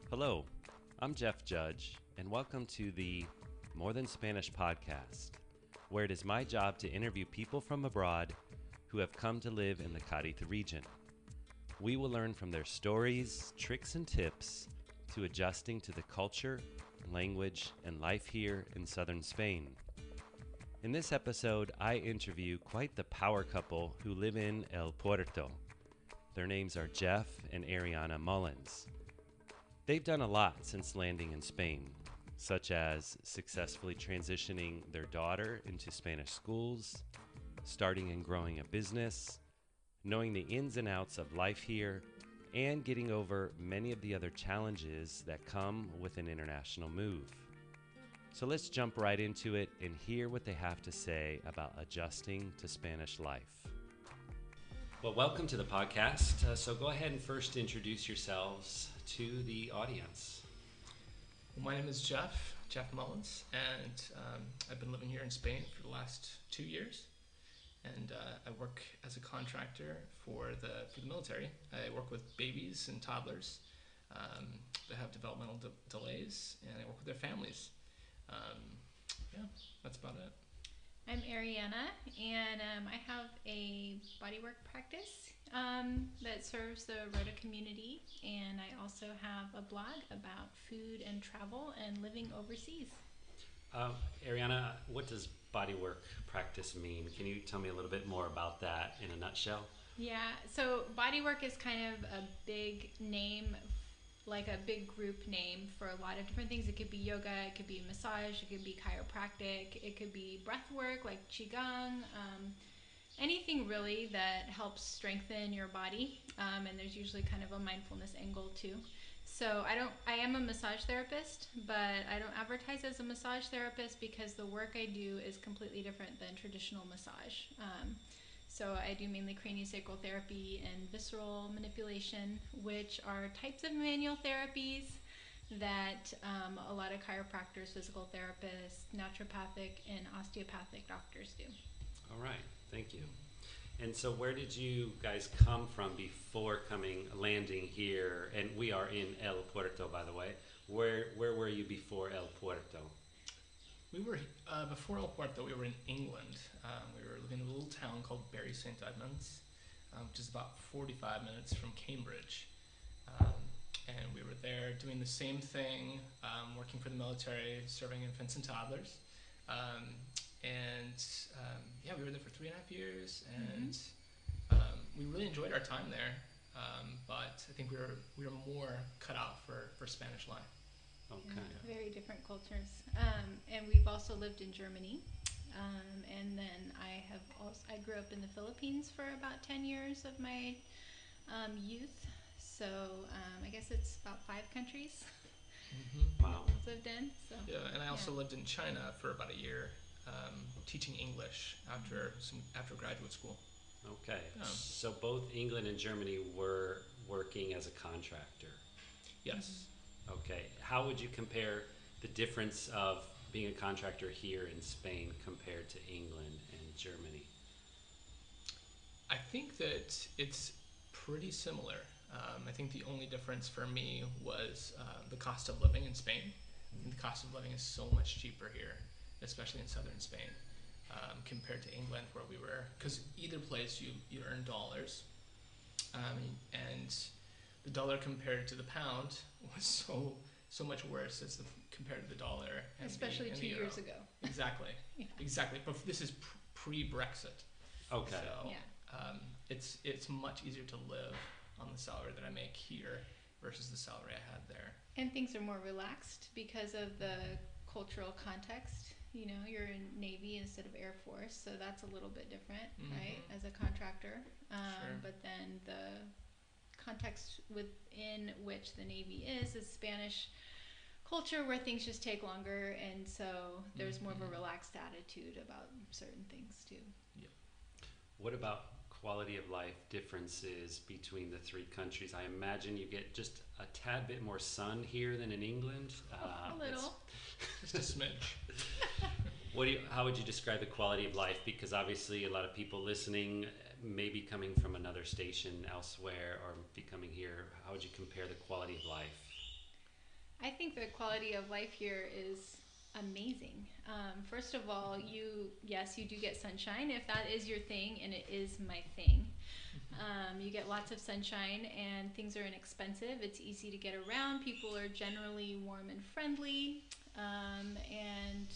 Hello, I'm Jeff Judge, and welcome to the More Than Spanish podcast, where it is my job to interview people from abroad who have come to live in the Cádiz region. We will learn from their stories, tricks, and tips to adjusting to the culture, language, and life here in southern Spain. In this episode, I interview quite the power couple who live in El Puerto. Their names are Jeff and Ariana Mullins. They've done a lot since landing in Spain, such as successfully transitioning their daughter into Spanish schools, starting and growing a business, knowing the ins and outs of life here, and getting over many of the other challenges that come with an international move. So let's jump right into it and hear what they have to say about adjusting to Spanish life. Well, welcome to the podcast. So go ahead and first introduce yourselves to the audience. My name is Jeff Mullins, and I've been living here in Spain for the last 2 years. And I work as a contractor for the military. I work with babies and toddlers that have developmental delays, and I work with their families. That's about it. I'm Ariana, and I have a bodywork practice that serves the Rota community, and I also have a blog about food and travel and living overseas. Ariana, what does bodywork practice mean? Can you tell me a little bit more about that in a nutshell? Yeah, so bodywork is kind of a big name, like a big group name for a lot of different things. It could be yoga, it could be massage, it could be chiropractic, it could be breath work like qigong, anything really that helps strengthen your body. And there's usually kind of a mindfulness angle too. So I am a massage therapist, but I don't advertise as a massage therapist because the work I do is completely different than traditional massage. So I do mainly craniosacral therapy and visceral manipulation, which are types of manual therapies that a lot of chiropractors, physical therapists, naturopathic, and osteopathic doctors do. All right, thank you. And so where did you guys come from before landing here? And we are in El Puerto, by the way. Where were you before El Puerto? We were, before El Puerto, we were in England. We were living in a little town called Bury St. Edmunds, which is about 45 minutes from Cambridge. And we were there doing the same thing, working for the military, serving infants and toddlers. We were there for 3.5 years, and we really enjoyed our time there. But I think we were more cut out for Spanish life. Okay. Very different cultures. And we've also lived in Germany. And then I grew up in the Philippines for about 10 years of my youth. So I guess it's about 5 countries Wow. I've lived in. So. Yeah, and I also lived in China for about a year, teaching English after graduate school. Okay. So both England and Germany were working as a contractor. Yes. Okay. How would you compare the difference of being a contractor here in Spain compared to England and Germany? I think that it's pretty similar. I think the only difference for me was the cost of living in Spain. I think the cost of living is so much cheaper here, especially in southern Spain, compared to England, where we were. Because either place you earn dollars, and the dollar compared to the pound was so much worse compared to the dollar. And Especially the 2 euro. years ago. Exactly. Yeah. Exactly. But this is pre-Brexit. Okay. So Yeah. it's much easier to live on the salary that I make here versus the salary I had there. And things are more relaxed because of the cultural context. You know, you're in Navy instead of Air Force, so that's a little bit different, right, as a contractor. Sure. But then the context within which the Navy is Spanish culture, where things just take longer, and so there's more of a relaxed attitude about certain things too. Yep. What about quality of life differences between the 3 countries? I imagine you get just a tad bit more sun here than in England. A little. Just a smidge. How would you describe the quality of life? Because obviously a lot of people listening may be coming from another station elsewhere or be coming here. How would you compare the quality of life? think the quality of life here is amazing. First of all, you do get sunshine if that is your thing, and it is my thing. You get lots of sunshine, and things are inexpensive. It's easy to get around. People are generally warm and friendly, and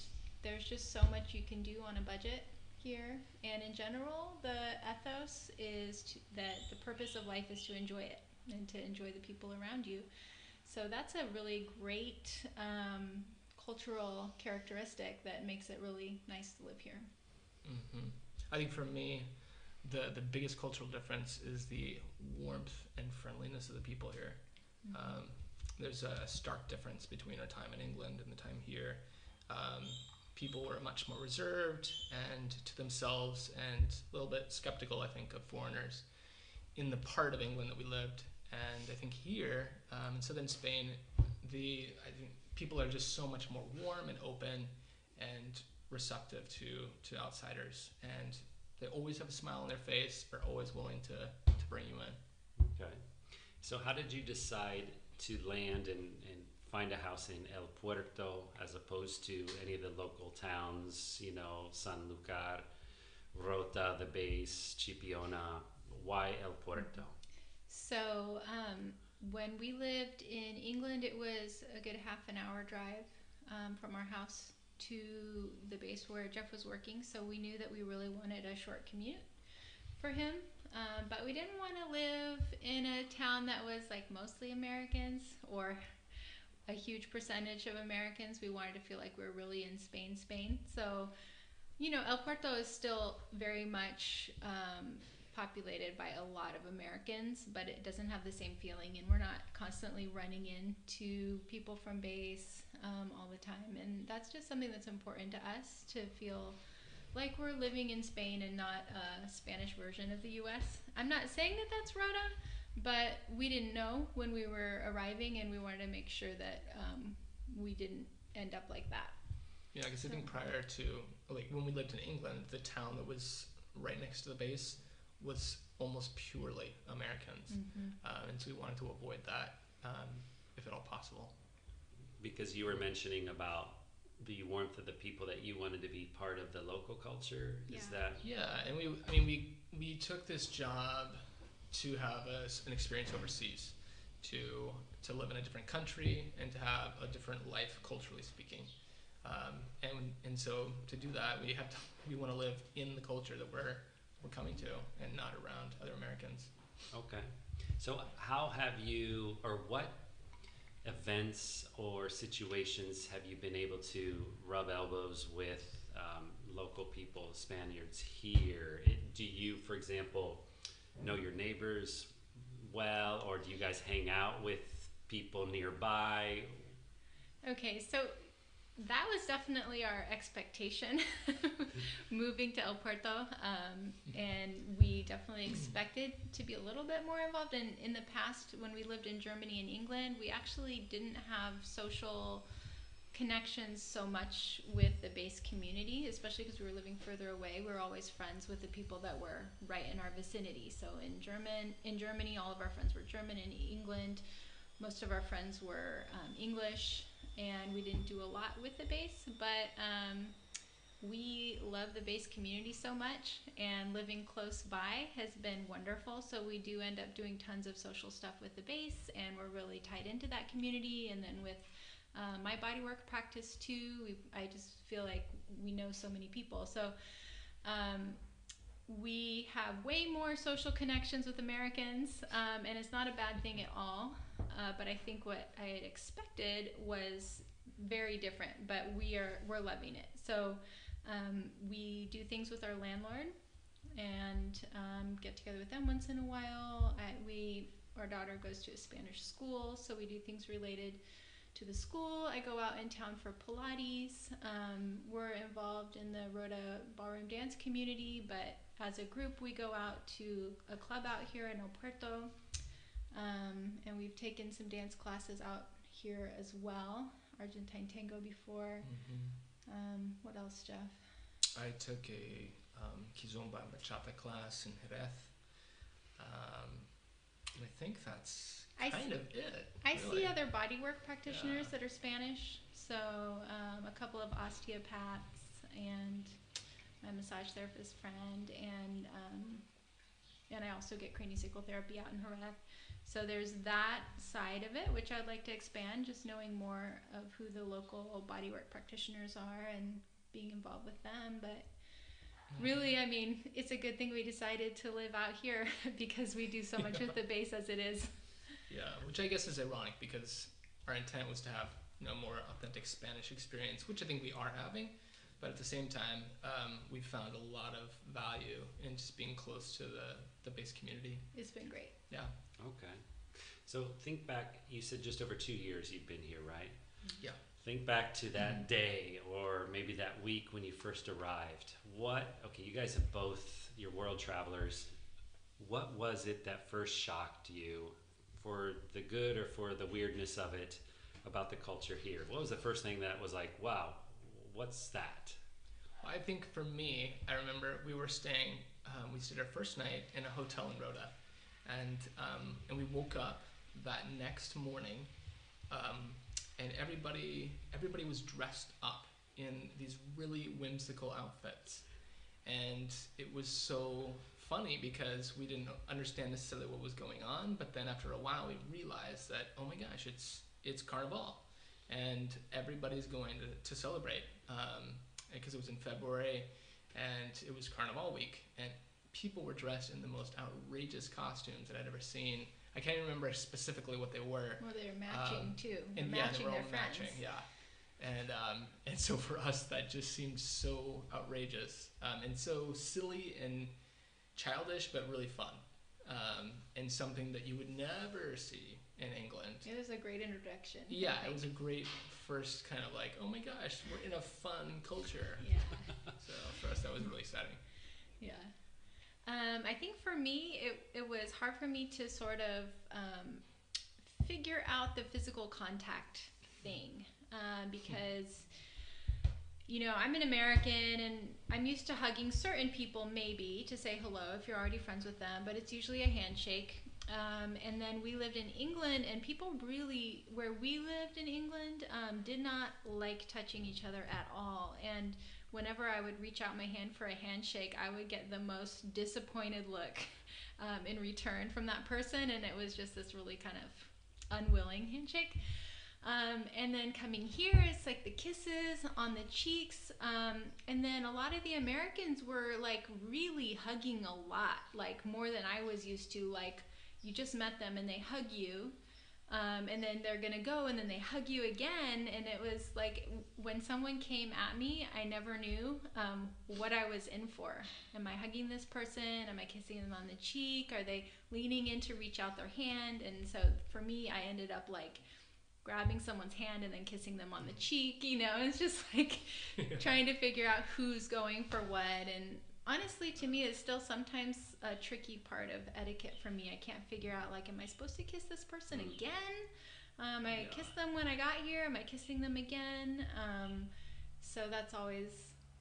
there's just so much you can do on a budget here. And in general, the ethos is that the purpose of life is to enjoy it and to enjoy the people around you. So that's a really great cultural characteristic that makes it really nice to live here. Mm-hmm. I think for me, the biggest cultural difference is the warmth and friendliness of the people here. Mm-hmm. There's a stark difference between our time in England and the time here. People were much more reserved and to themselves and a little bit skeptical, I think, of foreigners in the part of England that we lived. And I think here in southern Spain, I think people are just so much more warm and open and receptive to outsiders. And they always have a smile on their face, are always willing to bring you in. Okay. So how did you decide to land and find a house in El Puerto as opposed to any of the local towns, Sanlúcar, Rota, the base, Chipiona? Why El Puerto? So when we lived in England, it was a good half an hour drive from our house to the base where Jeff was working. So we knew that we really wanted a short commute for him. But we didn't want to live in a town that was like mostly Americans or a huge percentage of Americans. We wanted to feel like we were really in Spain. So, El Puerto is still very much populated by a lot of Americans, but it doesn't have the same feeling, and we're not constantly running into people from base all the time. And that's just something that's important to us, to feel like we're living in Spain and not a Spanish version of the U.S. I'm not saying that that's Rota, but we didn't know when we were arriving, and we wanted to make sure that we didn't end up like that. Yeah, because I think prior to, when we lived in England, the town that was right next to the base was almost purely Americans. Mm-hmm. And so we wanted to avoid that if at all possible. Because you were mentioning about the warmth of the people, that you wanted to be part of the local culture. Is that? Yeah, and we took this job to have an experience overseas, to live in a different country and to have a different life culturally speaking. And so to do that, we want to live in the culture that we're coming to and not around other Americans. Okay. So how have you, or what events or situations have you been able to rub elbows with local people, Spaniards here? Do you, for example, know your neighbors well, or do you guys hang out with people nearby? Okay, so that was definitely our expectation moving to El Puerto, and we definitely expected to be a little bit more involved. And in the past, when we lived in Germany and England, we actually didn't have social connections so much with the base community, especially because we were living further away. We were always friends with the people that were right in our vicinity. So in Germany, all of our friends were German. In England, most of our friends were English. And we didn't do a lot with the base, but we love the base community so much, and living close by has been wonderful. So we do end up doing tons of social stuff with the base, and we're really tied into that community. And then with my bodywork practice too, I just feel like we know so many people. So we have way more social connections with Americans, and it's not a bad thing at all. But I think what I had expected was very different, but we're loving it. So we do things with our landlord and get together with them once in a while. Our daughter goes to a Spanish school, so we do things related to the school. I go out in town for Pilates. We're involved in the Rota ballroom dance community, but as a group we go out to a club out here in El Puerto. And we've taken some dance classes out here as well. Argentine tango before. Mm-hmm. What else, Jeff? I took a kizomba and bachata class in Jerez. And I think that's I kind see- of it. I really. see other bodywork practitioners Yeah. that are Spanish. So a couple of osteopaths and my massage therapist friend, and I also get craniosacral therapy out in Jerez. So there's that side of it, which I'd like to expand, just knowing more of who the local bodywork practitioners are and being involved with them. But really, I mean, it's a good thing we decided to live out here because we do so much with the base as it is. Yeah, which I guess is ironic because our intent was to have more authentic Spanish experience, which I think we are having. But at the same time, we've found a lot of value in just being close to the base community. It's been great. Yeah. Okay. So think back, you said just over 2 years you've been here, right? Yeah. Think back to that day or maybe that week when you first arrived. Okay, you guys have both, you're world travelers. What was it that first shocked you, for the good or for the weirdness of it, about the culture here? What was the first thing that was like, wow, what's that? I think for me, I remember we were staying, we stayed our first night in a hotel in Rota. And we woke up that next morning, and everybody was dressed up in these really whimsical outfits. And it was so funny because we didn't understand necessarily what was going on, but then after a while we realized that, oh my gosh, it's Carnival, and everybody's going to celebrate, because it was in February and it was Carnival week, and people were dressed in the most outrageous costumes that I'd ever seen. I can't even remember specifically what they were. Well, they're matching too. They're And matching they were their all friends. matching, yeah. And so for us, that just seemed so outrageous, and so silly and childish, but really fun, and something that you would never see in England. It was a great introduction. Yeah, I it was a think. great first kind of like, oh my gosh, we're in a fun culture. Yeah. So for us, that was really exciting. Yeah. I think for me, it was hard for me to sort of figure out the physical contact thing, because, I'm an American and I'm used to hugging certain people maybe to say hello if you're already friends with them, but it's usually a handshake. And then we lived in England, and people really, where we lived in England, did not like touching each other at all. And whenever I would reach out my hand for a handshake, I would get the most disappointed look in return from that person, and it was just this really kind of unwilling handshake. And then coming here, it's like the kisses on the cheeks, and then a lot of the Americans were like really hugging a lot, like more than I was used to. Like, you just met them and they hug you, and then they're gonna go and then they hug you again, and it was like when someone came at me, I never knew what I was in for. Am I hugging this person? Am I kissing them on the cheek? Are they leaning in to reach out their hand? And so for me, I ended up like grabbing someone's hand and then kissing them on the cheek. It's just like trying to figure out who's going for what. And honestly, to me, it's still sometimes a tricky part of etiquette for me. I can't figure out, like, am I supposed to kiss this person again? I kissed them when I got here. Am I kissing them again? So that's always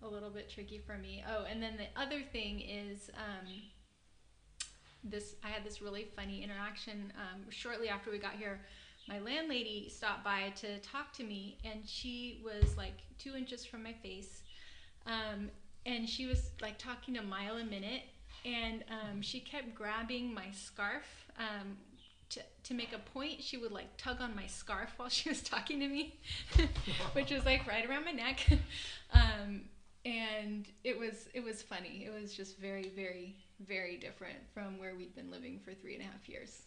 a little bit tricky for me. Oh, and then the other thing is I had this really funny interaction shortly after we got here. My landlady stopped by to talk to me, and she was like 2 inches from my face. And she was like talking a mile a minute, and she kept grabbing my scarf. To make a point, she would like tug on my scarf while she was talking to me, which was like right around my neck. And it was funny. It was just very, very, very different from where we'd been living for 3.5 years.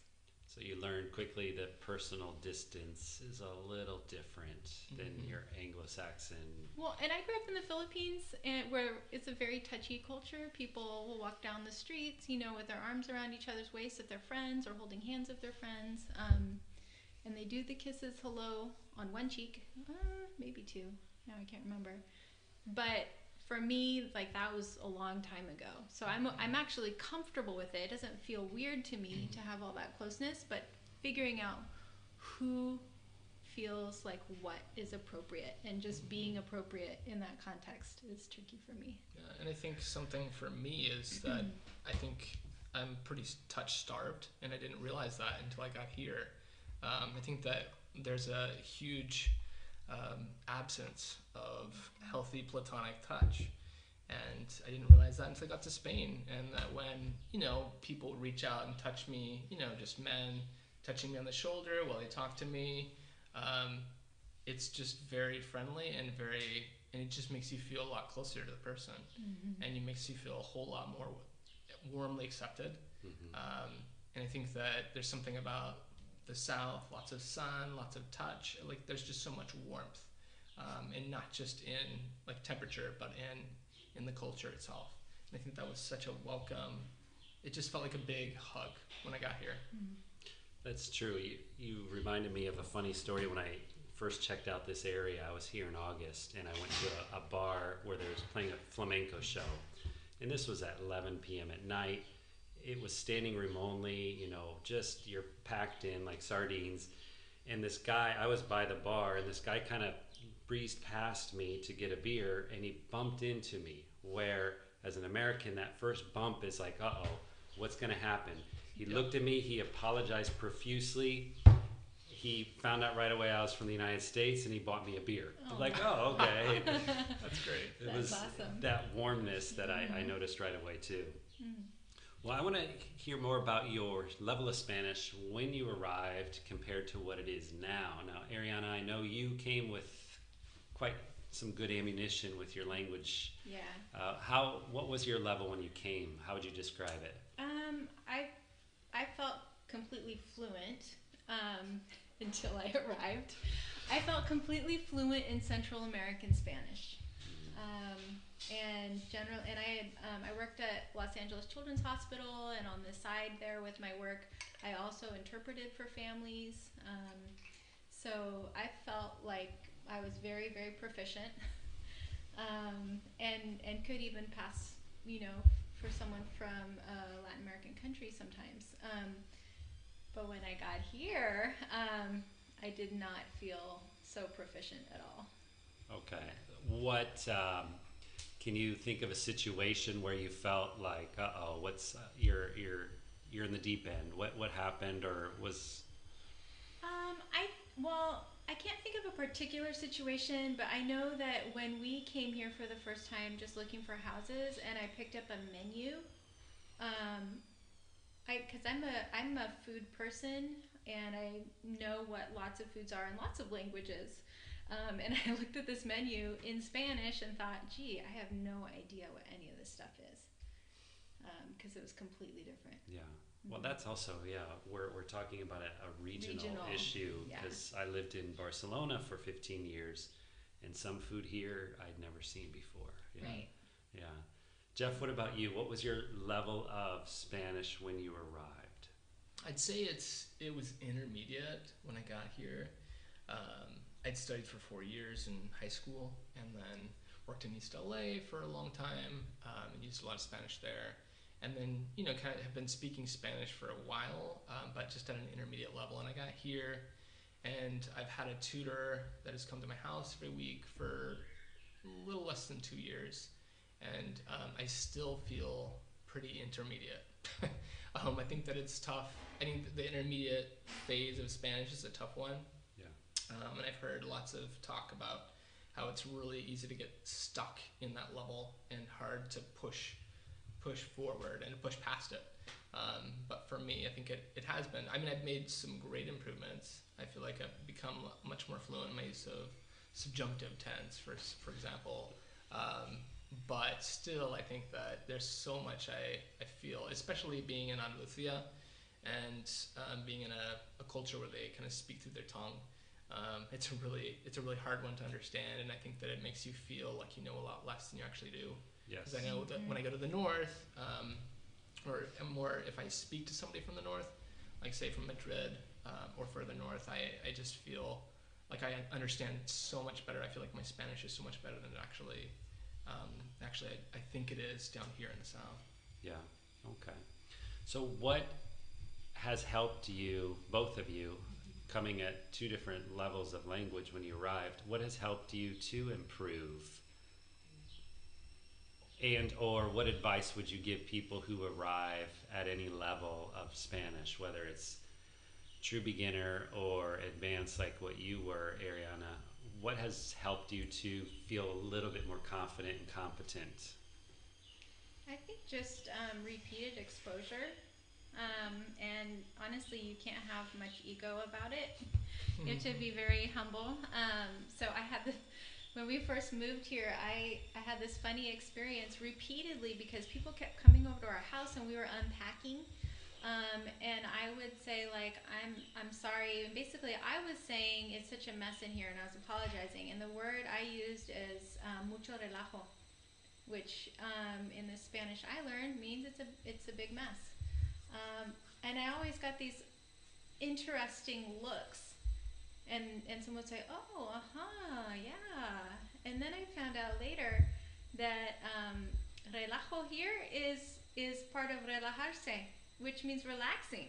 So you learned quickly that personal distance is a little different than your Anglo-Saxon. Well, and I grew up in the Philippines, and where it's a very touchy culture. People will walk down the streets, with their arms around each other's waists if they're friends, or holding hands if they're friends. And they do the kisses hello on one cheek, maybe two. Now I can't remember. But for me, like, that was a long time ago. So I'm actually comfortable with it. It doesn't feel weird to me to have all that closeness, but figuring out who feels like what is appropriate and just being appropriate in that context is tricky for me. Yeah, and I think something for me is that I think I'm pretty touch starved, and I didn't realize that until I got here. I think that there's a huge absence of healthy platonic touch, and I didn't realize that until I got to Spain. And that when people reach out and touch me, just men touching me on the shoulder while they talk to me, it's just very friendly and it just makes you feel a lot closer to the person, and it makes you feel a whole lot more warmly accepted. And I think that there's something about the South, lots of sun, lots of touch, like there's just so much warmth, and not just in like temperature, but in the culture itself. And I think that was such a welcome. It just felt like a big hug when I got here. That's true. You reminded me of a funny story. When I first checked out this area, I was here in August, and I went to a bar where they was playing a flamenco show. And this was at 11 p.m. at night. It was standing room only, just you're packed in like sardines. And this guy, I was by the bar, and this guy kind of breezed past me to get a beer, and he bumped into me, where as an American, that first bump is like, uh-oh, what's going to happen? He looked at me, he apologized profusely. He found out right away I was from the United States, and he bought me a beer. Oh. Like, oh, okay. That's great. It That's was awesome. that warmness that I noticed right away too. Well, I want to hear more about your level of Spanish when you arrived compared to what it is now. Now, Ariana, I know you came with quite some good ammunition with your language. Yeah. What was your level when you came? How would you describe it? I felt completely fluent until I arrived. I felt completely fluent in Central American Spanish. I worked at Los Angeles Children's Hospital, and on the side there with my work, I also interpreted for families. So I felt like I was very, very proficient, and could even pass, for someone from a Latin American country sometimes. But when I got here, I did not feel so proficient at all. Okay. What can you think of a situation where you felt like, uh-oh, what's you're in the deep end? What happened, or was? I can't think of a particular situation, but I know that when we came here for the first time, just looking for houses, and I picked up a menu, because I'm a food person, and I know what lots of foods are in lots of languages. And I looked at this menu in Spanish and thought, gee, I have no idea what any of this stuff is, because it was completely different. Yeah. Well, that's also, we're talking about a regional issue, because I lived in Barcelona for 15 years, and some food here I'd never seen before. Yeah. Right. Yeah. Jeff, what about you? What was your level of Spanish when you arrived? I'd say it was intermediate when I got here. I'd studied for 4 years in high school, and then worked in East LA for a long time, and used a lot of Spanish there. And then, kind of have been speaking Spanish for a while, but just at an intermediate level. And I got here, and I've had a tutor that has come to my house every week for a little less than 2 years. And I still feel pretty intermediate. I think that it's tough. I think the intermediate phase of Spanish is a tough one. And I've heard lots of talk about how it's really easy to get stuck in that level and hard to push forward and push past it. But for me, I think it has been. I mean, I've made some great improvements. I feel like I've become much more fluent in my use of subjunctive tense, for example. But still, I think that there's so much I feel, especially being in Andalusia and being in a culture where they kind of speak through their tongue. It's a really hard one to understand, and I think that it makes you feel like you know a lot less than you actually do. Yes. Because I know that when I go to the north, or more if I speak to somebody from the north, like say from Madrid or further north, I just feel like I understand so much better. I feel like my Spanish is so much better than it actually I think it is down here in the South. Yeah. Okay. So what has helped you, both of you, coming at two different levels of language when you arrived, what has helped you to improve And or what advice would you give people who arrive at any level of Spanish, whether it's true beginner or advanced like what you were, Ariana? What has helped you to feel a little bit more confident and competent? I think just repeated exposure. And honestly, you can't have much ego about it. You have to be very humble. So I had this, when we first moved here, I had this funny experience repeatedly because people kept coming over to our house and we were unpacking. And I would say like, I'm sorry. And basically I was saying it's such a mess in here and I was apologizing. And the word I used is mucho relajo, which in the Spanish I learned means it's a big mess. And I always got these interesting looks, and someone would say, "Oh, yeah." And then I found out later that relajo here is part of relajarse, which means relaxing,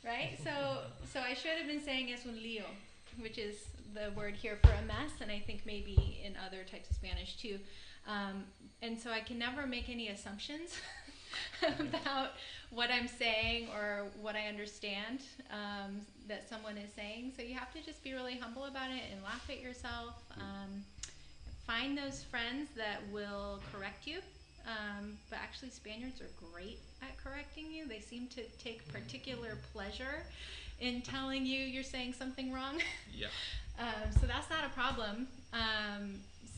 right? So I should have been saying es un lío, which is the word here for a mess, and I think maybe in other types of Spanish too. And so I can never make any assumptions about what I'm saying or what I understand that someone is saying. So you have to just be really humble about it and laugh at yourself. Find those friends that will correct you. But actually Spaniards are great at correcting you. They seem to take particular pleasure in telling you you're saying something wrong. Yeah. So that's not a problem.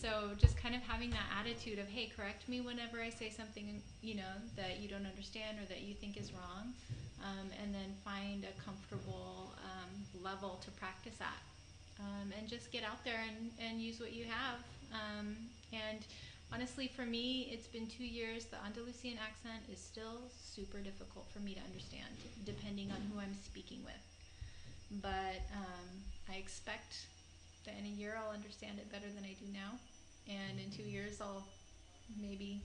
So just kind of having that attitude of, hey, correct me whenever I say something, that you don't understand or that you think is wrong, and then find a comfortable level to practice at, and just get out there and use what you have. And honestly, for me, it's been 2 years. The Andalusian accent is still super difficult for me to understand, depending on who I'm speaking with. But I expect that in a year I'll understand it better than I do now. And in 2 years I'll maybe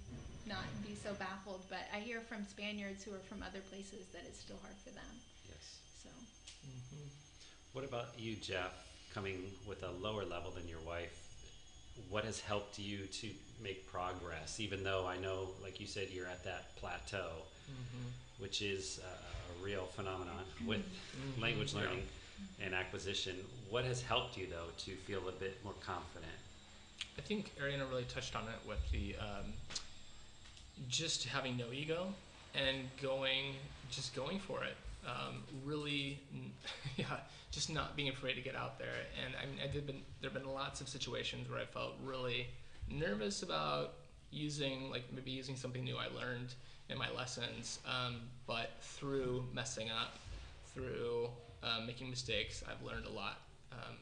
not be so baffled. But I hear from Spaniards who are from other places that it's still hard for them. Yes. So. What about you, Jeff, coming with a lower level than your wife? What has helped you to make progress, even though I know, like you said, you're at that plateau, which is a real phenomenon with language learning and acquisition. What has helped you, though, to feel a bit more confident? I think Ariana really touched on it with the just having no ego and going for it. Really, just not being afraid to get out there. And I mean, there have been lots of situations where I felt really nervous about using something new I learned in my lessons, but through messing up, through making mistakes, I've learned a lot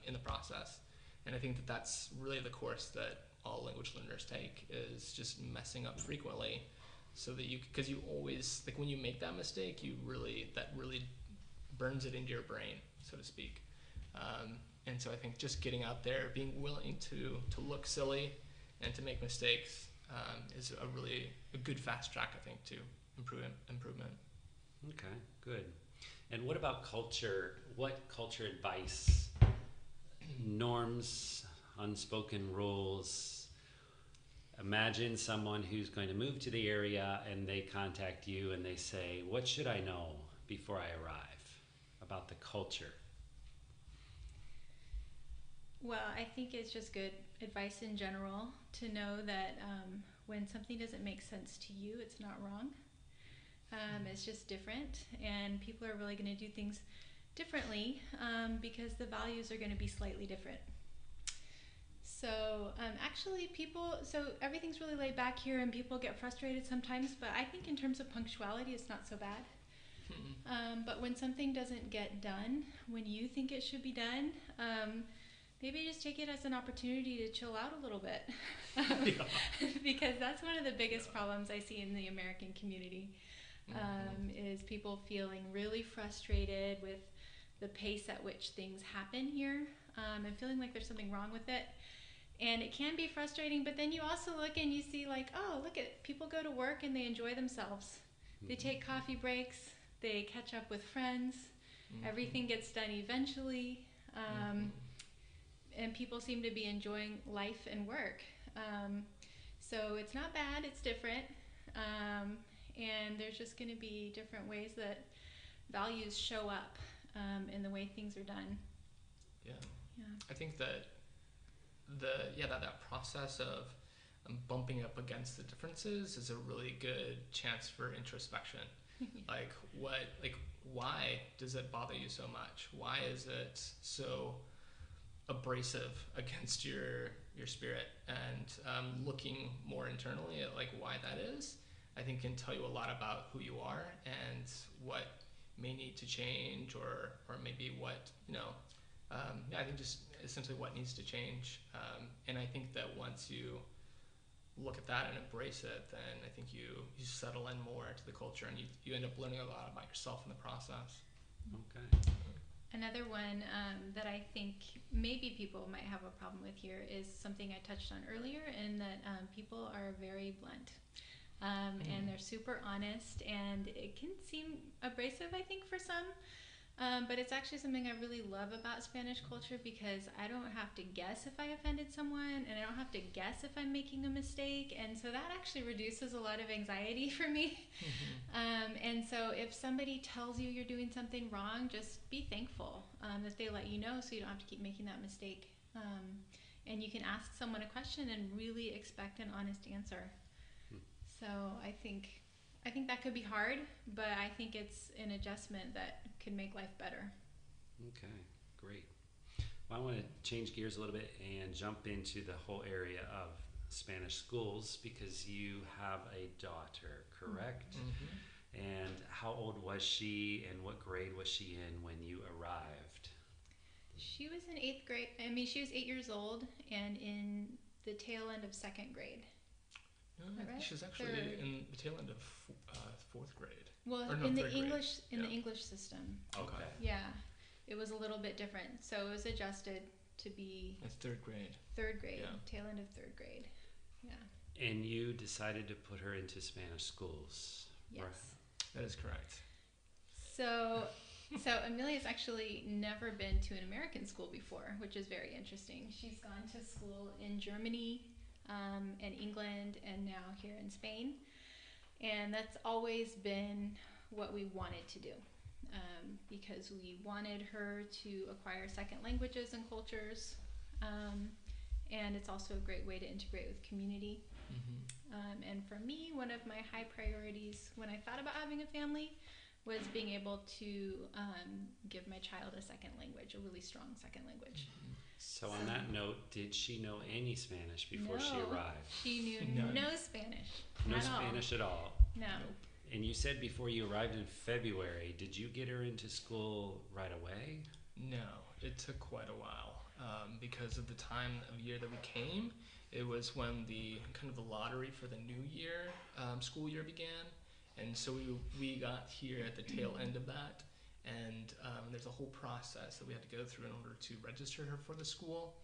in the process. And I think that's really the course that all language learners take, is just messing up frequently, so that because you always, like, when you make that mistake, that really burns it into your brain, so to speak. And so I think just getting out there, being willing to look silly and to make mistakes is a good fast track, I think, to improvement. Okay, good. And what about culture? What culture advice, norms, unspoken rules? Imagine someone who's going to move to the area and they contact you and they say, what should I know before I arrive about the culture? Well, I think it's just good advice in general to know that when something doesn't make sense to you, it's not wrong. It's just different, and people are really going to do things differently because the values are going to be slightly different. So everything's really laid back here, and people get frustrated sometimes, but I think in terms of punctuality, it's not so bad. But when something doesn't get done when you think it should be done, maybe just take it as an opportunity to chill out a little bit. Because that's one of the biggest problems I see in the American community, is people feeling really frustrated with the pace at which things happen here, and feeling like there's something wrong with it. And it can be frustrating, but then you also look and you see, like, oh, look at people go to work and they enjoy themselves. They take coffee breaks, they catch up with friends, everything gets done eventually, and people seem to be enjoying life and work. So it's not bad, it's different. And there's just going to be different ways that values show up in the way things are done. Yeah. Yeah. I think that that process of bumping up against the differences is a really good chance for introspection. Like why does it bother you so much? Why is it so abrasive against your spirit? And looking more internally at like why that is, I think can tell you a lot about who you are and what may need to change, or maybe what I think just essentially what needs to change. And I think that once you look at that and embrace it, then I think you settle in more to the culture, and you end up learning a lot about yourself in the process. Okay. Another one that I think maybe people might have a problem with here is something I touched on earlier, in that people are very blunt. And they're super honest, and it can seem abrasive, I think, for some. But it's actually something I really love about Spanish culture, because I don't have to guess if I offended someone, and I don't have to guess if I'm making a mistake. And so that actually reduces a lot of anxiety for me. And so if somebody tells you you're doing something wrong, just be thankful that they let you know, so you don't have to keep making that mistake. And you can ask someone a question and really expect an honest answer. So I think that could be hard, but I think it's an adjustment that can make life better. Okay, great. Well, I want to change gears a little bit and jump into the whole area of Spanish schools, because you have a daughter, correct? Mm-hmm. And how old was she, and what grade was she in when you arrived? She was in 8th grade. I mean, she was 8 years old and in the tail end of 2nd grade. No, right? she was actually in the tail end of 4th grade. Well, Or no, in the 3rd grade. English Yeah. the English system. Okay. Yeah, it was a little bit different. So it was adjusted to be It's 3rd grade. 3rd grade, Yeah. tail end of 3rd grade. Yeah. And you decided to put her into Spanish schools. Yes. Right. That is correct. So Amelia's actually never been to an American school before, which is very interesting. She's gone to school in Germany, and England, and now here in Spain. And that's always been what we wanted to do, because we wanted her to acquire second languages and cultures. And it's also a great way to integrate with community. Mm-hmm. And for me, one of my high priorities when I thought about having a family was being able to give my child a second language, a really strong second language. Mm-hmm. So on that note, did she know any Spanish before she arrived? She knew no Spanish. No Spanish at all? No. Nope. And you said before you arrived in February, did you get her into school right away? No, it took quite a while, because of the time of year that we came. It was when the kind of the lottery for the new year, school year began, and so we got here at the tail end of that, and there's a whole process that we had to go through in order to register her for the school,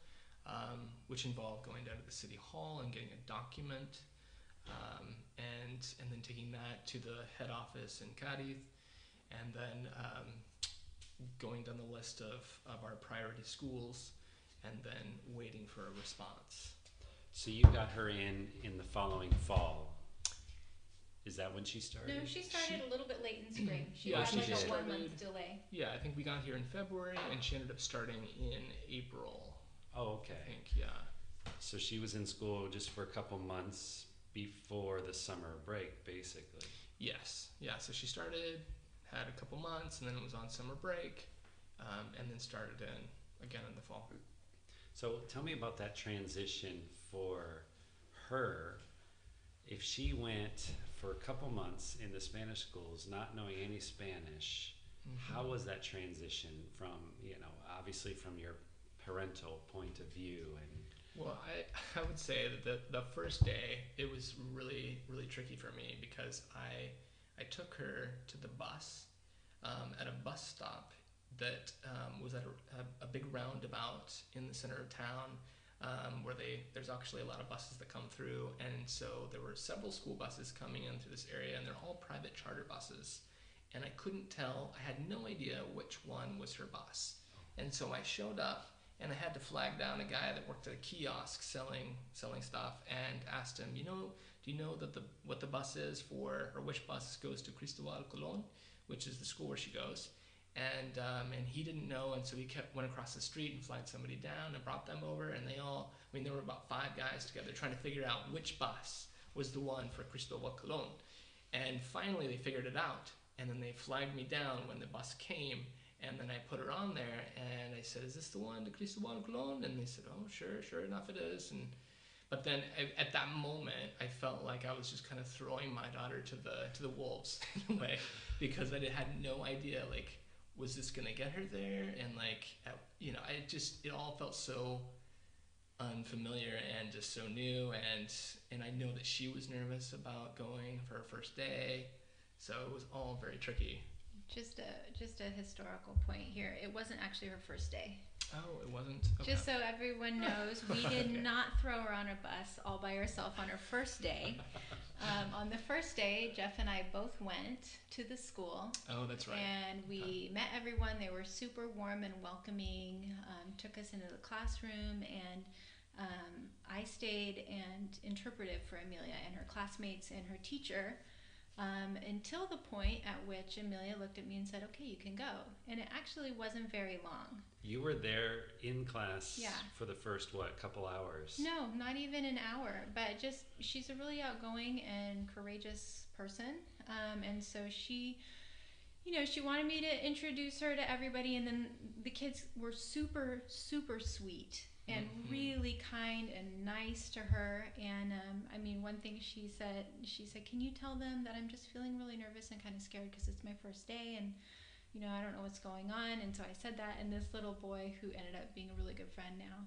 which involved going down to the city hall and getting a document, and then taking that to the head office in Cadiz, and then going down the list of our priority schools, and then waiting for a response. So you got her in the following fall. Is that when she started? No, she started a little bit late in spring. She Yeah, had she like just a started- 1-month delay. Yeah, I think we got here in February, and she ended up starting in April, Oh, I okay. think, yeah. So she was in school just for a couple months before the summer break, basically. Yes, yeah, so she started, had a couple months, and then was on summer break, and then started again in the fall. So tell me about that transition for her. If she went for a couple months in the Spanish schools, not knowing any Spanish, Mm-hmm. how was that transition from, obviously from your parental point of view? And Well, I would say that the first day, it was really, really tricky for me, because I took her to the bus at a bus stop that was at a big roundabout in the center of town, where there's actually a lot of buses that come through, and so there were several school buses coming in through this area, and they're all private charter buses, and I couldn't tell, I had no idea which one was her bus, and so I showed up, and I had to flag down a guy that worked at a kiosk selling stuff, and asked him, do you know that what the bus is for, or which bus goes to Cristobal Colon, which is the school where she goes? And he didn't know, and so he went across the street and flagged somebody down and brought them over, and there were about 5 guys together trying to figure out which bus was the one for Cristobal Colon. And finally they figured it out, and then they flagged me down when the bus came, and then I put her on there, and I said, is this the one to Cristobal Colon? And they said, oh, sure enough it is. But then at that moment, I felt like I was just kind of throwing my daughter to the wolves in a way, because I had no idea, like, was this gonna get her there? And like, it all felt so unfamiliar and just so new, and I know that she was nervous about going for her first day, so it was all very tricky. Just a historical point here. It wasn't actually her first day. Oh, it wasn't? Okay. Just so everyone knows, we did not throw her on a bus all by herself on her first day. On the first day, Jeff and I both went to the school. Oh, that's right. And we met everyone. They were super warm and welcoming, took us into the classroom, and I stayed and interpreted for Amelia and her classmates and her teacher, until the point at which Amelia looked at me and said, okay, you can go. And it actually wasn't very long. You were there in class Yeah. for the first, couple hours? No, not even an hour, but just, she's a really outgoing and courageous person. And so she wanted me to introduce her to everybody, and then the kids were super, super sweet and really kind and nice to her. And one thing she said, can you tell them that I'm just feeling really nervous and kind of scared because it's my first day, and I don't know what's going on. And so I said that, and this little boy, who ended up being a really good friend now,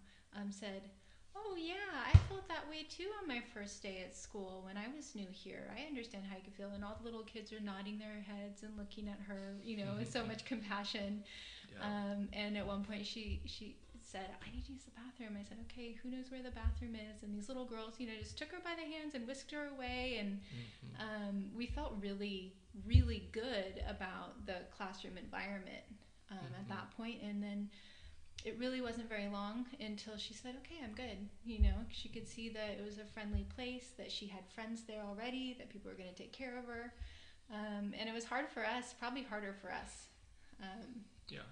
said, oh yeah, I felt that way too on my first day at school when I was new here. I understand how you can feel. And all the little kids are nodding their heads and looking at her, with so much compassion. Yeah. And at one point she said, I need to use the bathroom. I said, okay, who knows where the bathroom is? And these little girls, just took her by the hands and whisked her away. And we felt really, really good about the classroom environment at that point. And then it really wasn't very long until she said, okay, I'm good. She could see that it was a friendly place, that she had friends there already, that people were going to take care of her. And it was hard for us, probably harder for us,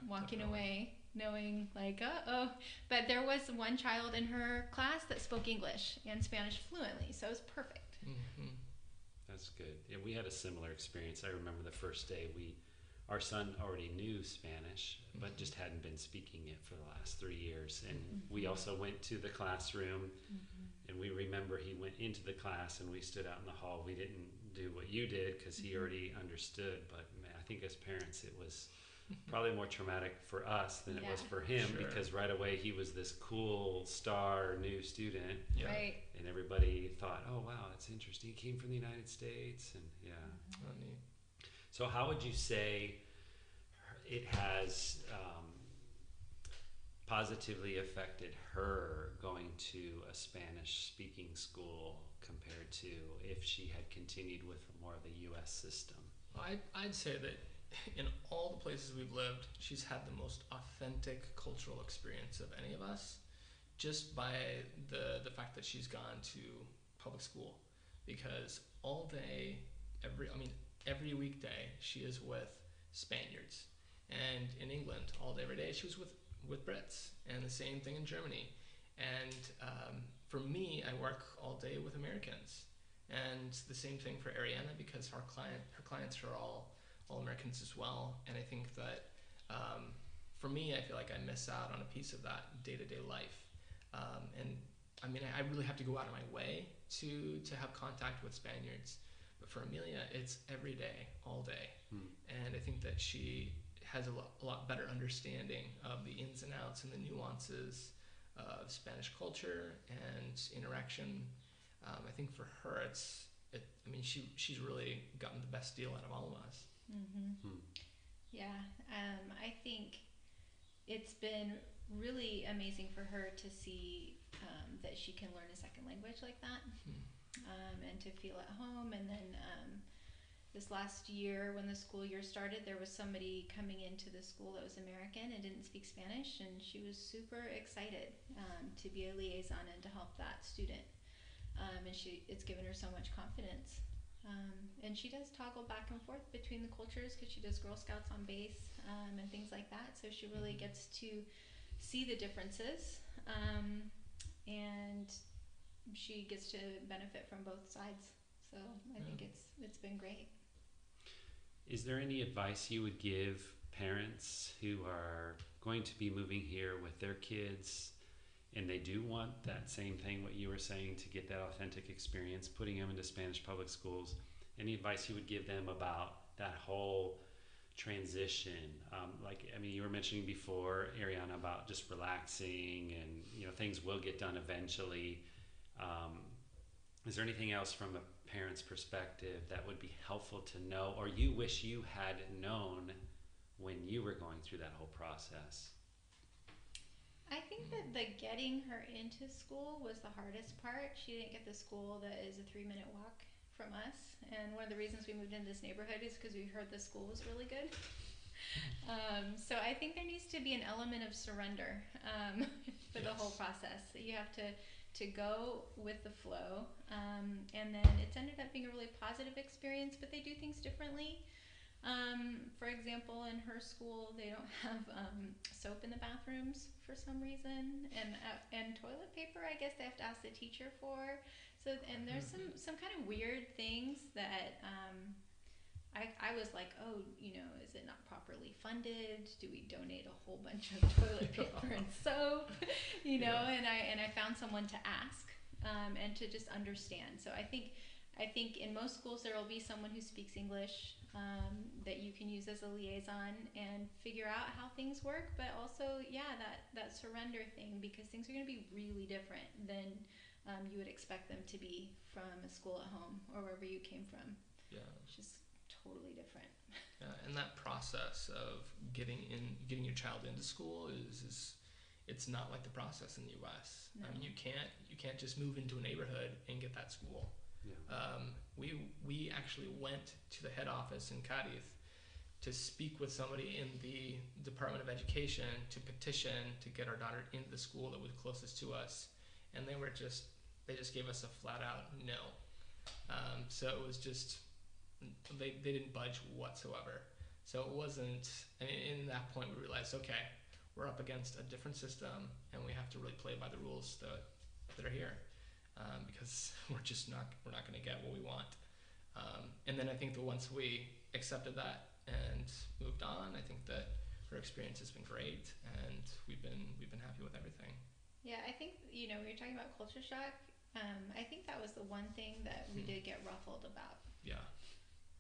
walking definitely away, knowing like, uh-oh. But there was one child in her class that spoke English and Spanish fluently, so it was perfect. That's good. Yeah, we had a similar experience. I remember the first day our son already knew Spanish, but just hadn't been speaking it for the last 3 years. And we also went to the classroom, and we remember he went into the class and we stood out in the hall. We didn't do what you did because he already understood, but man, I think as parents it was probably more traumatic for us than it was for him, because right away he was this cool star new student. Yeah. Right. And everybody thought, oh wow, that's interesting. He came from the United States, and Oh, neat. So how would you say it has positively affected her going to a Spanish-speaking school compared to if she had continued with more of a U.S. system? I'd say that in all the places we've lived, she's had the most authentic cultural experience of any of us, just by the fact that she's gone to public school, because all day, every weekday she is with Spaniards, and in England all day every day she was with Brits, and the same thing in Germany. And for me, I work all day with Americans, and the same thing for Ariana, because her clients are all Americans as well. And I think that for me, I feel like I miss out on a piece of that day-to-day life. And I really have to go out of my way to have contact with Spaniards. But for Amelia, it's every day, all day. And I think that she has a lot better understanding of the ins and outs and the nuances of Spanish culture and interaction. I think for her, she's really gotten the best deal out of all of us. Yeah, I think it's been really amazing for her to see that she can learn a second language like that, and to feel at home. And then this last year, when the school year started, there was somebody coming into the school that was American and didn't speak Spanish, and she was super excited to be a liaison and to help that student. And it's given her so much confidence. And she does toggle back and forth between the cultures because she does Girl Scouts on base and things like that. So she really gets to see the differences, and she gets to benefit from both sides. So I think it's been great. Is there any advice you would give parents who are going to be moving here with their kids and they do want that same thing, what you were saying, to get that authentic experience, putting them into Spanish public schools? Any advice you would give them about that whole transition? You were mentioning before, Ariana, about just relaxing and, things will get done eventually. Is there anything else from a parent's perspective that would be helpful to know, or you wish you had known when you were going through that whole process? I think that the getting her into school was the hardest part. She didn't get the school that is a 3-minute walk from us, and one of the reasons we moved into this neighborhood is because we heard the school was really good. So I think there needs to be an element of surrender for the whole process. You have to go with the flow, and then it's ended up being a really positive experience, but they do things differently. For example, in her school, they don't have soap in the bathrooms for some reason, and toilet paper, I guess they have to ask the teacher for. So, and there's some kind of weird things that I was like, oh, is it not properly funded? Do we donate a whole bunch of toilet paper and soap? And I found someone to ask and to just understand. So I think in most schools there will be someone who speaks English that you can use as a liaison and figure out how things work, but also, that surrender thing, because things are going to be really different than you would expect them to be from a school at home or wherever you came from. Yeah. It's just totally different. Yeah, and that process of getting your child into school is it's not like the process in the U.S. No. You can't just move into a neighborhood and get that school. Yeah. We actually went to the head office in Cadiz to speak with somebody in the Department of Education to petition to get our daughter into the school that was closest to us, and they just gave us a flat out no. So it was just they didn't budge whatsoever. So it wasn't. In that point we realized, okay, we're up against a different system, and we have to really play by the rules that are here. Because we're not going to get what we want. And then I think that once we accepted that and moved on, I think that her experience has been great, and we've been happy with everything. Yeah, I think we were talking about culture shock. I think that was the one thing that we did get ruffled about. Yeah.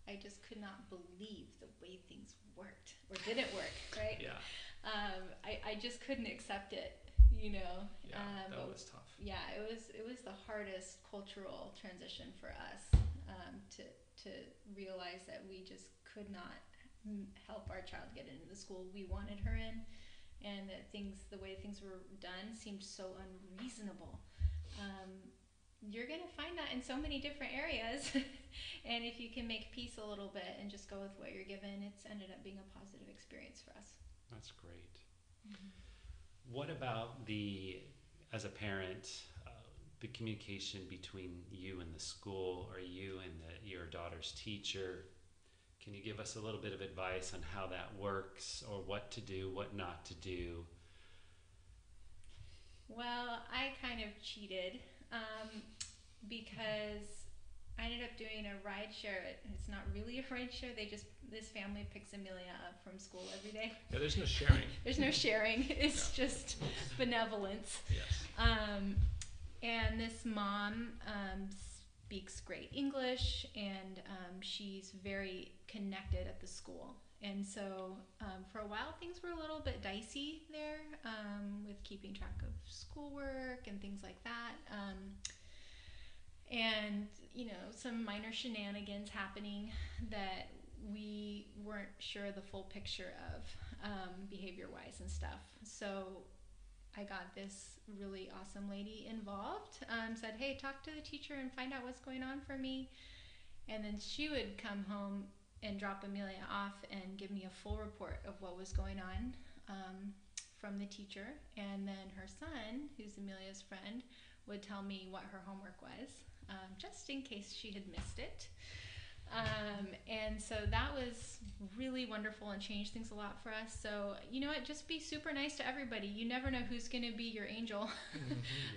I just could not believe the way things worked or didn't work, right? Yeah. I just couldn't accept it. Yeah, that was tough. Yeah, it was the hardest cultural transition for us to realize that we just could not help our child get into the school we wanted her in, and that the way things were done seemed so unreasonable. You're gonna find that in so many different areas, and if you can make peace a little bit and just go with what you're given, it's ended up being a positive experience for us. That's great. Mm-hmm. What about as a parent, the communication between you and the school, or you and your daughter's teacher? Can you give us a little bit of advice on how that works, or what to do, what not to do? Well, I kind of cheated because I ended up doing a ride share. It's not really a ride share. This family picks Amelia up from school every day. Yeah, there's no sharing. There's no sharing. It's just benevolence. Yes. And this mom speaks great English, and she's very connected at the school. And so for a while, things were a little bit dicey there with keeping track of schoolwork and things like that. And, some minor shenanigans happening that we weren't sure the full picture of behavior-wise and stuff. So I got this really awesome lady involved, said, hey, talk to the teacher and find out what's going on for me. And then she would come home and drop Amelia off and give me a full report of what was going on from the teacher. And then her son, who's Amelia's friend, would tell me what her homework was, just in case she had missed it. And so that was really wonderful and changed things a lot for us. So, you know what, just be super nice to everybody. You never know who's going to be your angel.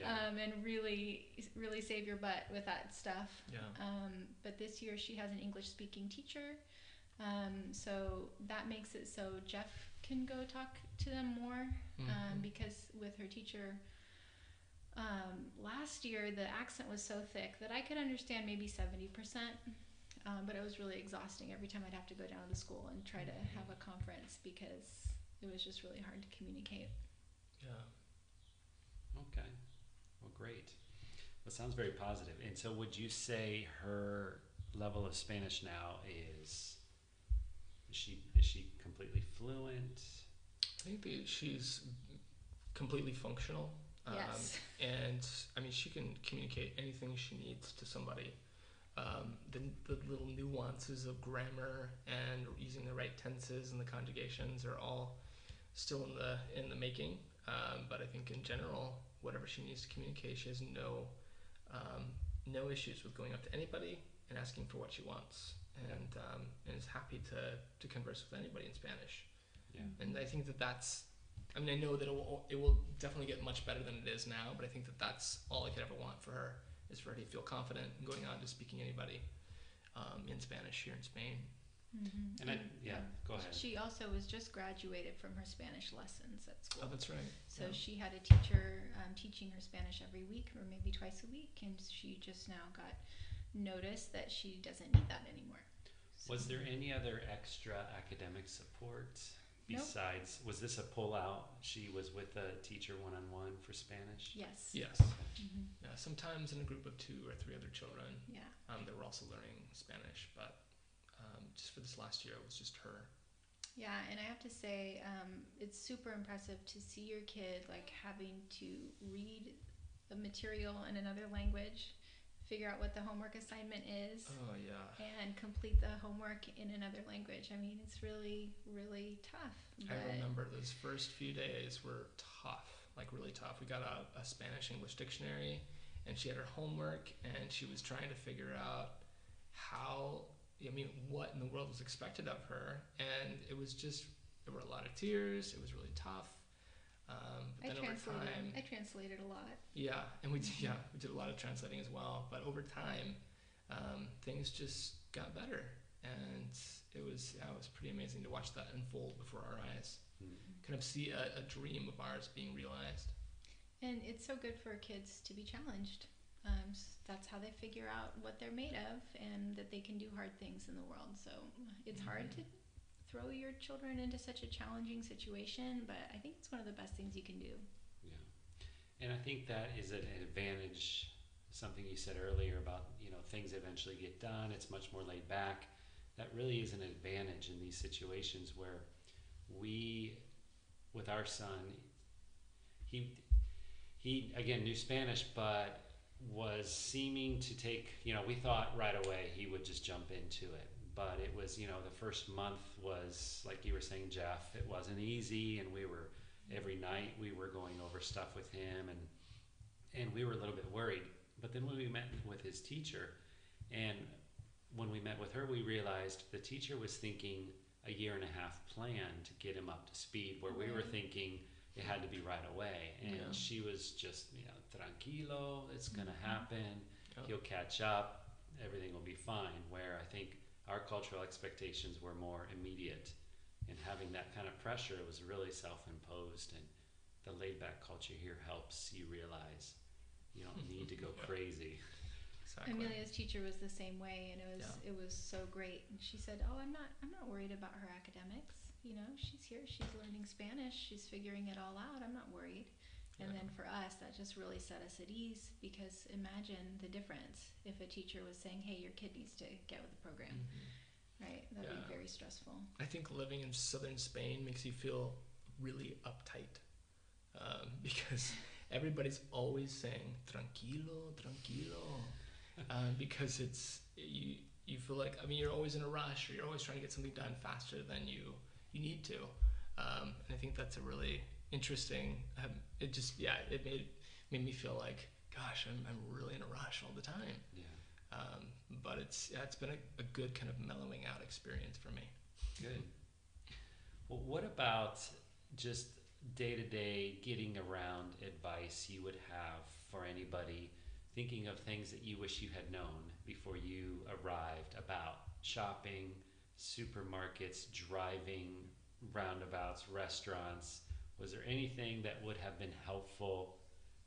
And really, really save your butt with that stuff. Yeah. But this year she has an English speaking teacher. So that makes it so Jeff can go talk to them more, because with her teacher, last year the accent was so thick that I could understand maybe 70%. But it was really exhausting every time I'd have to go down to the school and try to have a conference because it was just really hard to communicate. Yeah. Okay. Well, great. Well, it sounds very positive. And so would you say her level of Spanish now is she completely fluent? I think she's completely functional. Yes. And I mean, she can communicate anything she needs to somebody. The little nuances of grammar and using the right tenses and the conjugations are all still in the making. But I think in general, whatever she needs to communicate, she has no issues with going up to anybody and asking for what she wants, and is happy to converse with anybody in Spanish. Yeah. And I think that's. I mean, I know that it will definitely get much better than it is now, but I think that's all I could ever want for her, is for her to feel confident in going on to speaking to anybody in Spanish here in Spain. Mm-hmm. And go ahead. She also was just graduated from her Spanish lessons at school. Oh, that's right. So she had a teacher teaching her Spanish every week or maybe twice a week, and she just now got notice that she doesn't need that anymore. So. Was there any other extra academic support besides, Nope. Was this a pull-out? She was with a teacher one-on-one for Spanish? Yes. Yes. Mm-hmm. Yeah, sometimes in a group of 2 or 3 other children. Yeah. They were also learning Spanish, but just for this last year, it was just her. Yeah, and I have to say, it's super impressive to see your kid like having to read the material in another language, figure out what the homework assignment is, Oh, yeah. and complete the homework in another language. I mean, it's really, really tough. I remember those first few days were tough, like really tough. We got a Spanish-English dictionary, and she had her homework, and she was trying to figure out what in the world was expected of her, and there were a lot of tears. It was really tough. But then over time, I translated a lot. Yeah, and we did a lot of translating as well. But over time, things just got better, and it was pretty amazing to watch that unfold before our eyes. Kind of see a dream of ours being realized. And it's so good for kids to be challenged. That's how they figure out what they're made of and that they can do hard things in the world. So it's hard to throw your children into such a challenging situation, but I think it's one of the best things you can do. Yeah. And I think that is an advantage, something you said earlier about, things eventually get done. It's much more laid back. That really is an advantage in these situations where with our son, he again knew Spanish, but was seeming to take, we thought right away he would just jump into it. But it was, the first month was, like you were saying, Jeff, it wasn't easy, and every night we were going over stuff with him, and we were a little bit worried. But then when we met with his teacher, and when we met with her, we realized the teacher was thinking a 1.5 year plan to get him up to speed, where we were thinking it had to be right away. And she was just, tranquilo, it's going to happen. He'll catch up. Everything will be fine. Where I think our cultural expectations were more immediate, and having that kind of pressure was really self-imposed, and the laid-back culture here helps you realize you don't need to go crazy. Exactly. Amelia's teacher was the same way, and it was so great. And she said, "Oh, I'm not worried about her academics. She's here, she's learning Spanish, she's figuring it all out. I'm not worried." And then for us, that just really set us at ease, because imagine the difference if a teacher was saying, "Hey, your kid needs to get with the program." Right? That would be very stressful. I think living in southern Spain makes you feel really uptight, because everybody's always saying tranquilo, tranquilo, because you feel like, I mean, you're always in a rush, or you're always trying to get something done faster than you need to. And I think that's a really interesting, it just, yeah, it made me feel like, gosh, I'm really in a rush all the time. Yeah. But it's been a good kind of mellowing out experience for me. Good. Well, what about just day-to-day getting around advice you would have for anybody thinking of things that you wish you had known before you arrived about shopping, supermarkets, driving, roundabouts, restaurants? Was there anything that would have been helpful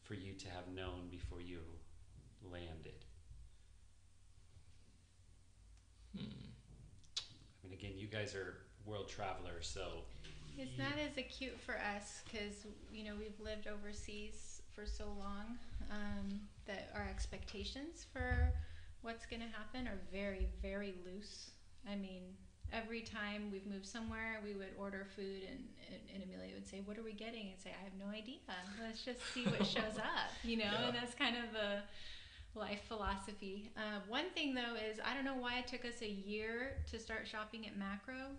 for you to have known before you landed? I mean, again, you guys are world travelers, so It's not as acute for us because, you know, we've lived overseas for so long that our expectations for what's going to happen are very, very loose. I mean, every time we've moved somewhere, we would order food and Amelia would say, "What are we getting?" And say, "I have no idea. Let's just see what shows up," you know, Yeah. And that's kind of the life philosophy. One thing though is, I don't know why it took us a year to start shopping at Macro,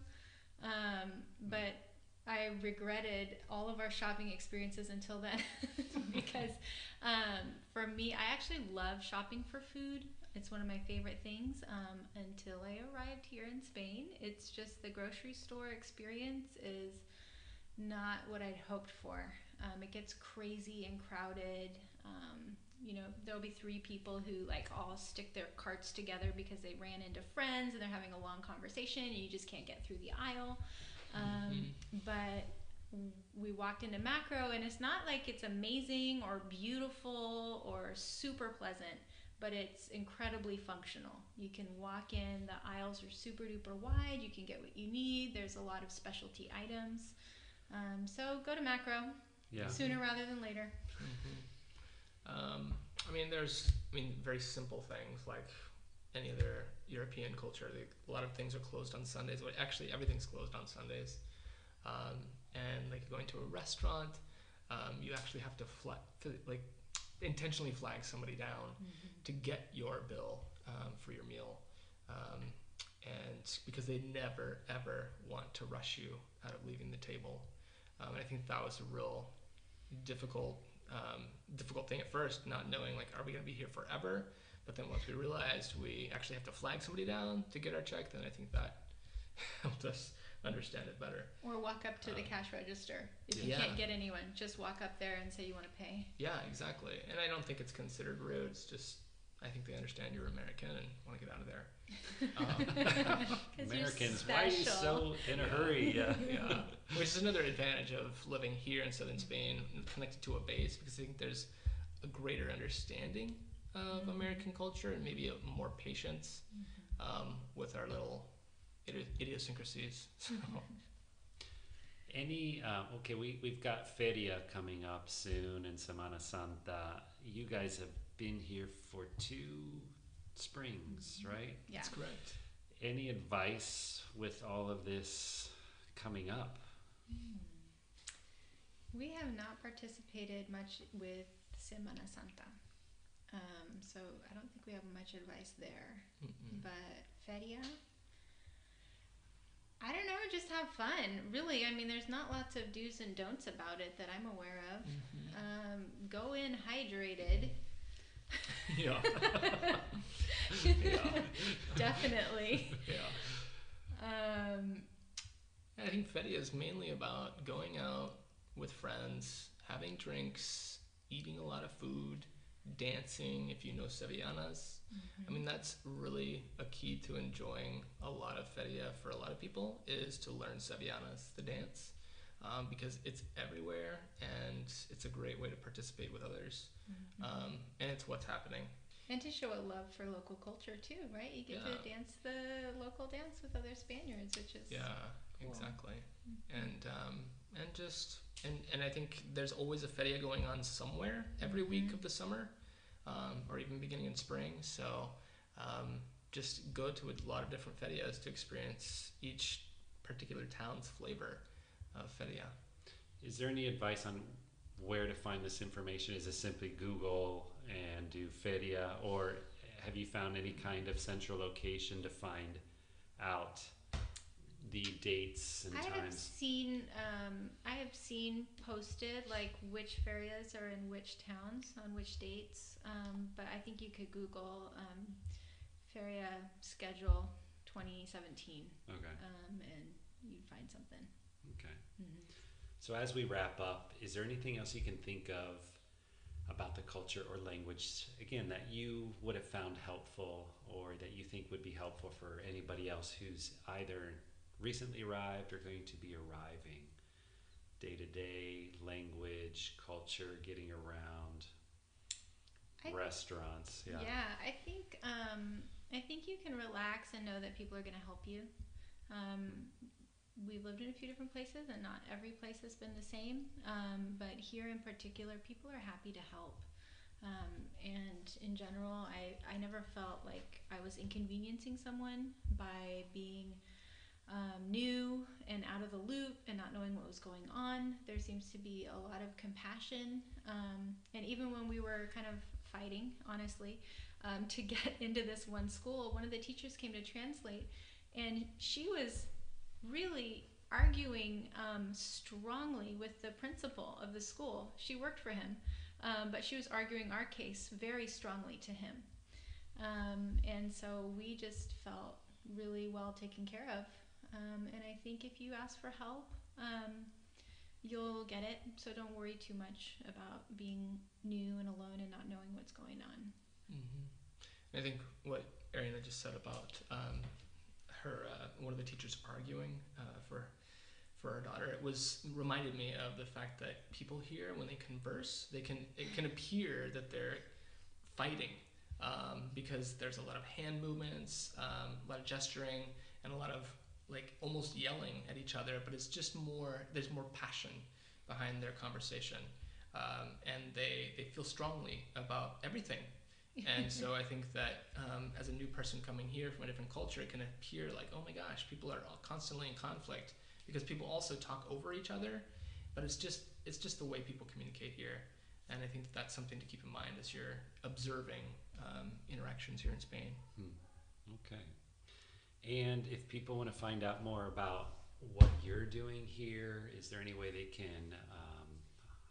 but I regretted all of our shopping experiences until then because for me, I actually love shopping for food. It's one of my favorite things until I arrived here in Spain. It's just the grocery store experience is not what I'd hoped for. It gets crazy and crowded. You know, there'll be 3 people who like all stick their carts together because they ran into friends and they're having a long conversation and you just can't get through the aisle. But we walked into Macro and it's not like it's amazing or beautiful or super pleasant, but it's incredibly functional. You can walk in, the aisles are super duper wide, you can get what you need, there's a lot of specialty items. So go to Macro sooner rather than later. I mean, very simple things like any other European culture. A lot of things are closed on Sundays. Well, actually, everything's closed on Sundays. And like going to a restaurant, you actually have to intentionally flag somebody down to get your bill for your meal, and because they never ever want to rush you out of leaving the table. And I think that was a real difficult thing at first, not knowing like, are we going to be here forever? But then once we realized we actually have to flag somebody down to get our check, then I think that helped us understand it better. Or walk up to the cash register. If you can't get anyone, just walk up there and say you want to pay. Yeah, exactly. And I don't think it's considered rude. It's just, I think they understand you're American and want to get out of there. Americans, why are you so in a hurry? Yeah. Which is another advantage of living here in southern Spain, connected to a base, because I think there's a greater understanding of American culture and maybe more patience with our little idiosyncrasies. So. We've got Feria coming up soon and Semana Santa. You guys have been here for 2 springs, right? Yeah. That's correct. Any advice with all of this coming up? We have not participated much with Semana Santa. So I don't think we have much advice there. But Feria, I don't know, just have fun. Really, I mean, there's not lots of do's and don'ts about it that I'm aware of. Go in hydrated. Yeah. Definitely. I think Feria is mainly about going out with friends, having drinks, eating a lot of food, dancing if you know Sevillanas. I mean, that's really a key to enjoying a lot of Feria for a lot of people, is to learn Sevillanas, the dance, because it's everywhere and it's a great way to participate with others. And it's what's happening. And to show a love for local culture too, right? You get to dance the local dance with other Spaniards, which is cool. Exactly. And I think there's always a feria going on somewhere every week of the summer, or even beginning in spring. So just go to a lot of different ferias to experience each particular town's flavor of feria. Is there any advice on where to find this information? Is it simply Google and do feria, or have you found any kind of central location to find out the dates and times? I have seen posted like which ferias are in which towns on which dates. But I think you could Google Feria schedule 2017. Okay. And you'd find something. Okay. Mm-hmm. So as we wrap up, is there anything else you can think of about the culture or language, again, that you would have found helpful or that you think would be helpful for anybody else who's either recently arrived or going to be arriving? Day-to-day, language, culture, getting around, restaurants. Yeah. Yeah, I think you can relax and know that people are going to help you. We've lived in a few different places, and not every place has been the same. But here in particular, people are happy to help. And in general, I never felt like I was inconveniencing someone by being new and out of the loop and not knowing what was going on. There seems to be a lot of compassion. And even when we were kind of fighting, honestly, to get into this one school, one of the teachers came to translate, and she was really arguing strongly with the principal of the school. She worked for him, but she was arguing our case very strongly to him. And so we just felt really well taken care of. And I think if you ask for help, you'll get it. So don't worry too much about being new and alone and not knowing what's going on. Mm-hmm. I think what Ariana just said about her one of the teachers arguing for her daughter, it reminded me of the fact that people here, when they converse, it can appear that they're fighting because there's a lot of hand movements, a lot of gesturing, and a lot of like almost yelling at each other, but it's just there's more passion behind their conversation, and they feel strongly about everything. And so I think that as a new person coming here from a different culture, it can appear like, oh my gosh, people are all constantly in conflict because people also talk over each other, but it's just the way people communicate here. And I think that's something to keep in mind as you're observing interactions here in Spain. Okay. And if people want to find out more about what you're doing here, is there any way they can,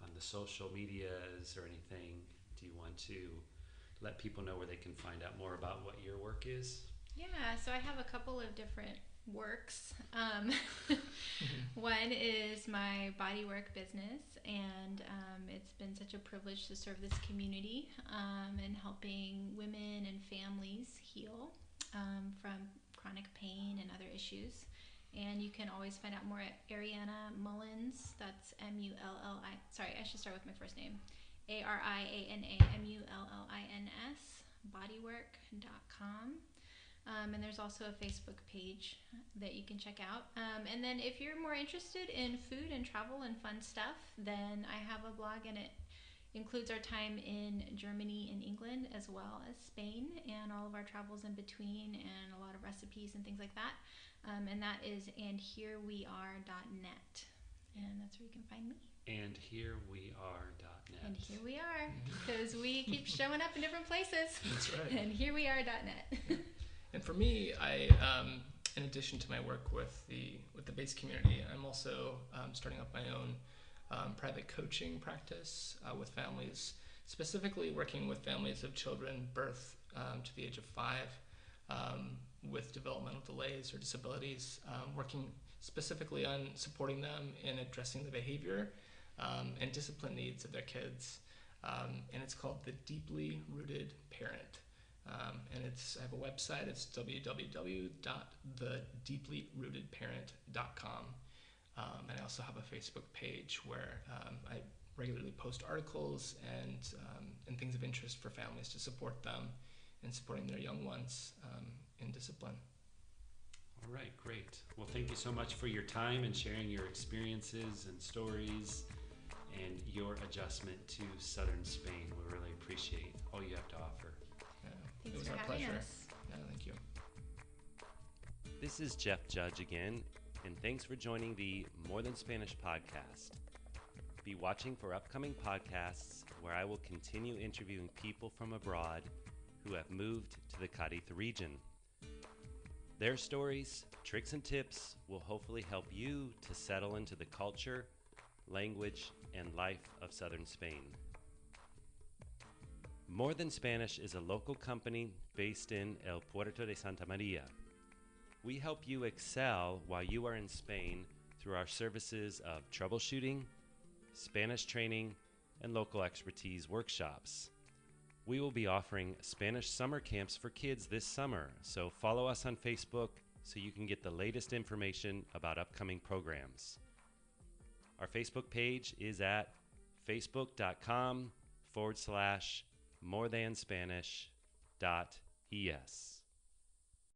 on the social medias or anything, do you want to let people know where they can find out more about what your work is? Yeah, so I have a couple of different works. One is my bodywork business, and it's been such a privilege to serve this community and helping women and families heal from chronic pain and other issues. And you can always find out more at Ariana Mullins. That's M-U-L-L-I. Sorry, I should start with my first name. ARIANAMULLINS, bodywork.com. And there's also a Facebook page that you can check out. And then if you're more interested in food and travel and fun stuff, then I have a blog, and it includes our time in Germany and England as well as Spain, and all of our travels in between, and a lot of recipes and things like that. And that is andhereweare.net. And that's where you can find me. andhereweare.net. And here we are, because we keep showing up in different places. That's right. And hereweare.net. And for me, I, in addition to my work with the base community, I'm also starting up my own private coaching practice with families, specifically working with families of children birth to the age of 5 with developmental delays or disabilities, working specifically on supporting them in addressing the behavior and discipline needs of their kids. And it's called The Deeply Rooted Parent. And I have a website. It's www.thedeeplyrootedparent.com. And I also have a Facebook page where I regularly post articles and things of interest for families to support them in supporting their young ones in discipline. All right, great. Well, thank you so much for your time and sharing your experiences and stories and your adjustment to southern Spain. We really appreciate all you have to offer. Thanks It was for our having pleasure. us. Yeah, thank you. This is Jeff Judge again, and thanks for joining the More Than Spanish podcast. Be watching for upcoming podcasts where I will continue interviewing people from abroad who have moved to the Cadiz region. Their stories, tricks, and tips will hopefully help you to settle into the culture, language, and life of southern Spain. More Than Spanish is a local company based in El Puerto de Santa Maria. We help you excel while you are in Spain through our services of troubleshooting, Spanish training, and local expertise workshops. We will be offering Spanish summer camps for kids this summer, so follow us on Facebook so you can get the latest information about upcoming programs. Our Facebook page is at facebook.com/morethanspanish.es.